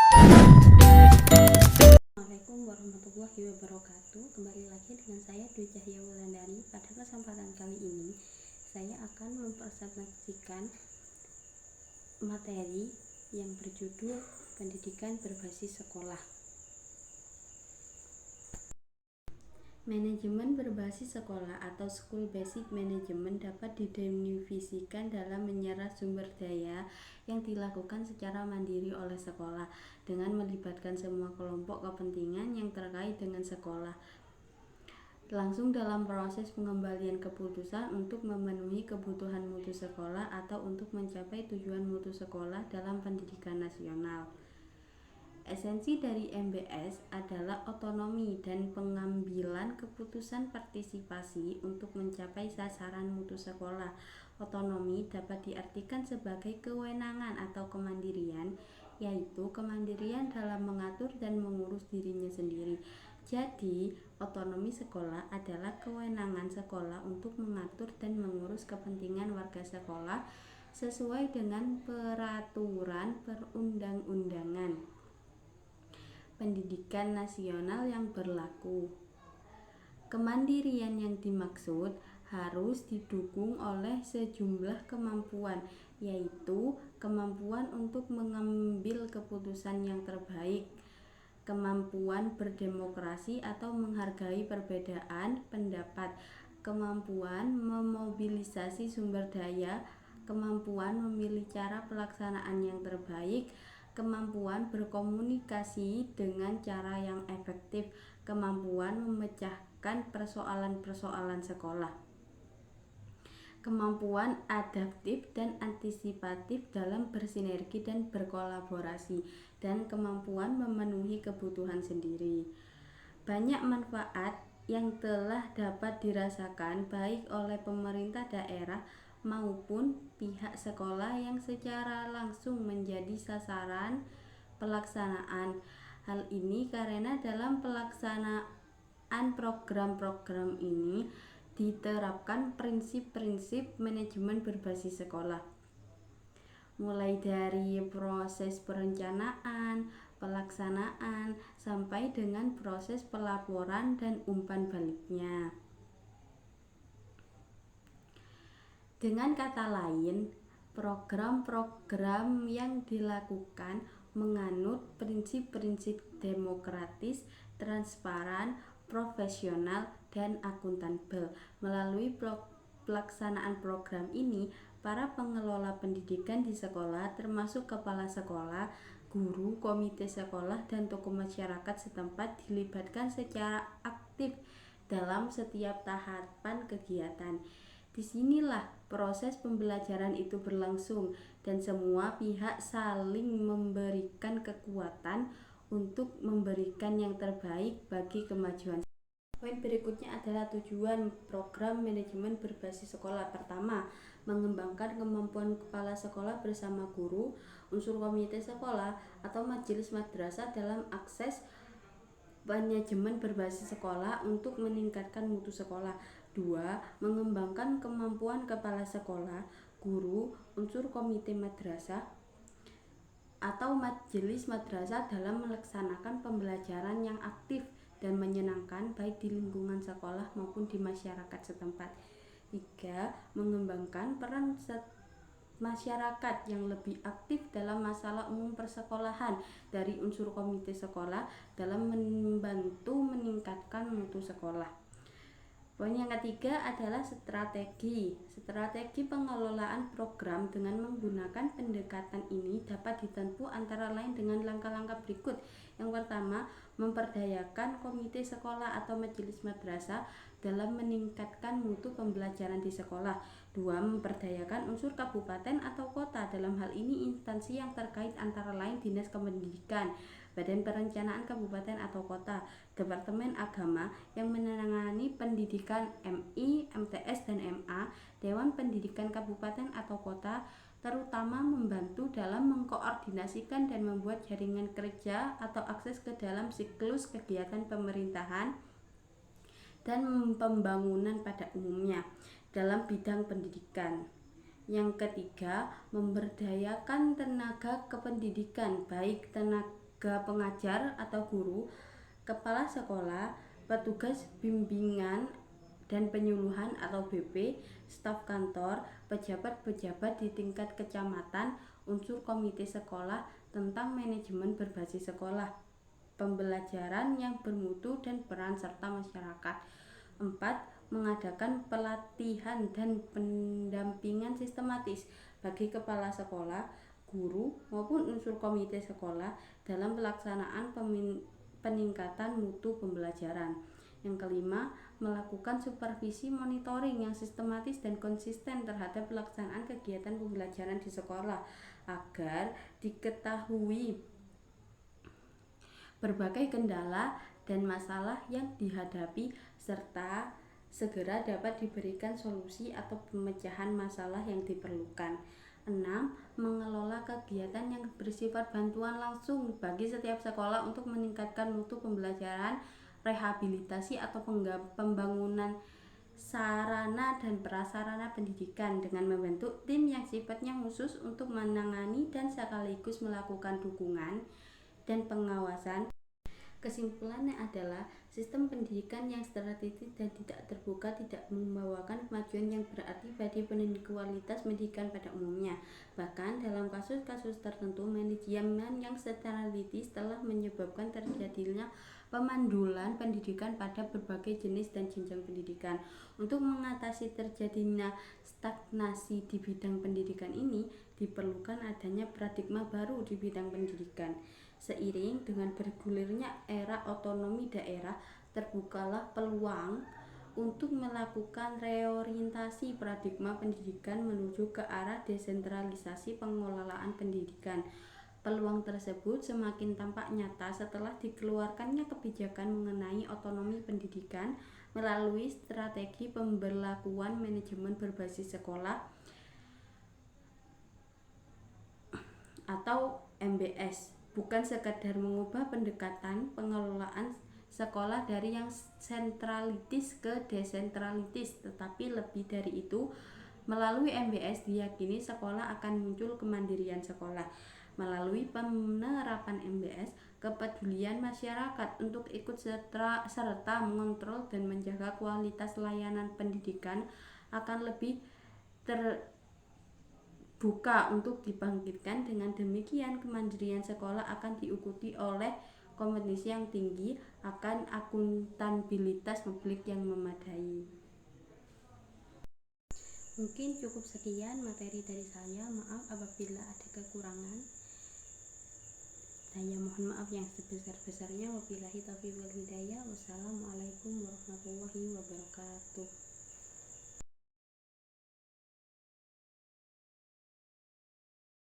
Assalamualaikum warahmatullahi wabarakatuh. Kembali lagi dengan saya Dwi Cahya Wulandari. Pada kesempatan kali ini saya akan mempresentasikan materi yang berjudul Pendidikan Berbasis Sekolah. Manajemen berbasis sekolah atau School Based Management dapat didefinisikan dalam menyerap sumber daya yang dilakukan secara mandiri oleh sekolah dengan melibatkan semua kelompok kepentingan yang terkait dengan sekolah langsung dalam proses pengembalian keputusan untuk memenuhi kebutuhan mutu sekolah atau untuk mencapai tujuan mutu sekolah dalam pendidikan nasional. Esensi dari MBS adalah otonomi dan pengambilan keputusan partisipasi untuk mencapai sasaran mutu sekolah. Otonomi dapat diartikan sebagai kewenangan atau kemandirian, yaitu kemandirian dalam mengatur dan mengurus dirinya sendiri. Jadi, otonomi sekolah adalah kewenangan sekolah untuk mengatur dan mengurus kepentingan warga sekolah sesuai dengan peraturan perundang-undangan pendidikan nasional yang berlaku. Kemandirian yang dimaksud harus didukung oleh sejumlah kemampuan, yaitu kemampuan untuk mengambil keputusan yang terbaik, kemampuan berdemokrasi atau menghargai perbedaan pendapat, kemampuan memobilisasi sumber daya, kemampuan memilih cara pelaksanaan yang terbaik, kemampuan berkomunikasi dengan cara yang efektif, kemampuan memecahkan persoalan-persoalan sekolah, kemampuan adaptif dan antisipatif dalam bersinergi dan berkolaborasi, dan kemampuan memenuhi kebutuhan sendiri. Banyak manfaat yang telah dapat dirasakan baik oleh pemerintah daerah maupun pihak sekolah yang secara langsung menjadi sasaran pelaksanaan. Hal ini karena dalam pelaksanaan program-program ini diterapkan prinsip-prinsip manajemen berbasis sekolah, mulai dari proses perencanaan, pelaksanaan, sampai dengan proses pelaporan dan umpan baliknya. Dengan kata lain, program-program yang dilakukan menganut prinsip-prinsip demokratis, transparan, profesional, dan akuntabel. Melalui pelaksanaan program ini, para pengelola pendidikan di sekolah termasuk kepala sekolah, guru, komite sekolah, dan tokoh masyarakat setempat dilibatkan secara aktif dalam setiap tahapan kegiatan. Disinilah proses pembelajaran itu berlangsung dan semua pihak saling memberikan kekuatan untuk memberikan yang terbaik bagi kemajuan. Poin berikutnya adalah tujuan program manajemen berbasis sekolah. Pertama, mengembangkan kemampuan kepala sekolah bersama guru, unsur komite sekolah, atau majelis madrasah dalam akses manajemen berbasis sekolah untuk meningkatkan mutu sekolah. 2. Mengembangkan kemampuan kepala sekolah, guru, unsur komite madrasah, atau majelis madrasah dalam melaksanakan pembelajaran yang aktif dan menyenangkan baik di lingkungan sekolah maupun di masyarakat setempat. 3. Mengembangkan peran masyarakat yang lebih aktif dalam masalah umum persekolahan dari unsur komite sekolah dalam membantu meningkatkan mutu sekolah. Poin yang ketiga adalah strategi. Strategi pengelolaan program dengan menggunakan pendekatan ini dapat ditempuh antara lain dengan langkah-langkah berikut. Yang pertama, memperdayakan komite sekolah atau majelis madrasah dalam meningkatkan mutu pembelajaran di sekolah. 2. Memperdayakan unsur kabupaten atau kota, dalam hal ini instansi yang terkait antara lain Dinas Kependidikan, Badan Perencanaan Kabupaten atau Kota, Departemen Agama yang menangani pendidikan MI, MTS, dan MA, Dewan Pendidikan Kabupaten atau Kota, terutama membantu dalam mengkoordinasikan dan membuat jaringan kerja atau akses ke dalam siklus kegiatan pemerintahan dan pembangunan pada umumnya dalam bidang pendidikan. Yang ketiga, memberdayakan tenaga kependidikan, baik tenaga tenaga pengajar atau guru, kepala sekolah, petugas bimbingan dan penyuluhan atau BP, staf kantor, pejabat-pejabat di tingkat kecamatan, unsur komite sekolah tentang manajemen berbasis sekolah, pembelajaran yang bermutu dan peran serta masyarakat. 4. Mengadakan pelatihan dan pendampingan sistematis bagi kepala sekolah, guru maupun unsur komite sekolah dalam pelaksanaan peningkatan mutu pembelajaran. Yang kelima, melakukan supervisi monitoring yang sistematis dan konsisten terhadap pelaksanaan kegiatan pembelajaran di sekolah agar diketahui berbagai kendala dan masalah yang dihadapi serta segera dapat diberikan solusi atau pemecahan masalah yang diperlukan. 6. Mengelola kegiatan yang bersifat bantuan langsung bagi setiap sekolah untuk meningkatkan mutu pembelajaran, rehabilitasi atau pembangunan sarana dan prasarana pendidikan dengan membentuk tim yang sifatnya khusus untuk menangani dan sekaligus melakukan dukungan dan pengawasan. Kesimpulannya adalah sistem pendidikan yang strategis dan tidak terbuka tidak membawakan kemajuan yang berarti bagi kualitas pendidikan pada umumnya. Bahkan dalam kasus-kasus tertentu, manajemen yang strategis telah menyebabkan terjadinya pemandulan pendidikan pada berbagai jenis dan jenjang pendidikan. Untuk mengatasi terjadinya stagnasi di bidang pendidikan ini, diperlukan adanya paradigma baru di bidang pendidikan. Seiring dengan bergulirnya era otonomi daerah, terbukalah peluang untuk melakukan reorientasi paradigma pendidikan menuju ke arah desentralisasi pengelolaan pendidikan. Peluang tersebut semakin tampak nyata setelah dikeluarkannya kebijakan mengenai otonomi pendidikan melalui strategi pemberlakuan manajemen berbasis sekolah atau MBS. Bukan sekadar mengubah pendekatan pengelolaan sekolah dari yang sentralitis ke desentralitis, tetapi lebih dari itu, melalui MBS diyakini sekolah akan muncul kemandirian sekolah. Melalui penerapan MBS, kepedulian masyarakat untuk ikut serta mengontrol dan menjaga kualitas layanan pendidikan akan lebih buka untuk dibangkitkan. Dengan demikian, kemandirian sekolah akan diikuti oleh kompetisi yang tinggi akan akuntabilitas publik yang memadai. Mungkin cukup sekian materi dari saya. Maaf apabila ada kekurangan. Saya mohon maaf yang sebesar-besarnya. Wabillahi taufiq wal hidayah. Wassalamualaikum warahmatullahi wabarakatuh.